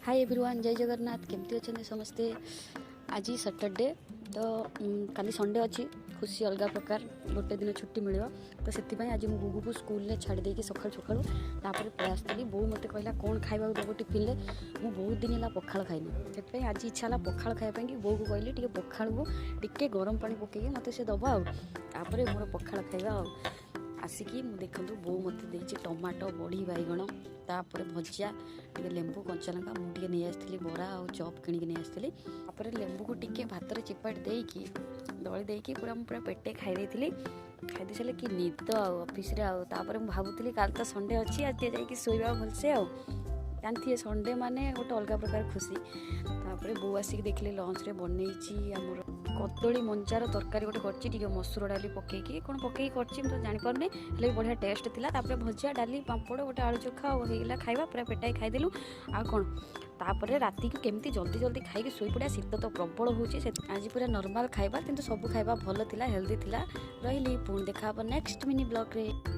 Hi everyone, जय जगन्नाथ। केमती अच्छा समस्ते। आज सैटरडे तो काली संडे अच्छी खुशी अलग प्रकार गोटे दिन छुट्टी मिल तो से आज मुझे गुगु को स्कूल छाड़ी सका सका पलि आसती। बो मत कहला कौन खावा दब टिफिन मुझे बहुत दिन है पखाड़ खाइनी से आज इच्छा है पखाड़ खावाई बो को कहली टे पखाड़ को टे गरम पानी पकईकि मत से दबा आपर मोर पखाड़ खावा आसिकी देखूँ बो मत देती टमाटो बड़ी बैगण तापर भजा टे लेंबू कंचा लंका मुझे नहीं आसती बरा और चॉप किणिक नहीं आसती लेंबू को टे भातर चिपाट देकी दली देकी पूरा पूरा पेटे खाई खाई सारे कि निद ऑफिस आपर भावुली काल तो संडे अच्छी आज जाकि शोवा भलसे जानती संडे माने गोटे अलग प्रकार खुशी। तापर बो आसिक देखले लंच रे बनई आमर कदली मंजार तरकारी गोटे कर मसूर डाली पकईकि कौन पकई कर तो जापारे हेल्ले बढ़िया टेस्ट थिला। तापर भजा डाली पापड़ गोटे आलू चोखा होगा खाଇବା पूरा पेटाई खाईदेलु आ कौन तापर राति को केमती जल्दी जल्दी खाई शोई पड़ा। शीत तो प्रबल होची आज पूरा नॉर्मल खाଇବା किंतु सब खाଇବା भल थिला हेल्दी थिला। रही पुणी देखा नेक्स्ट मिनी ब्लॉग रे।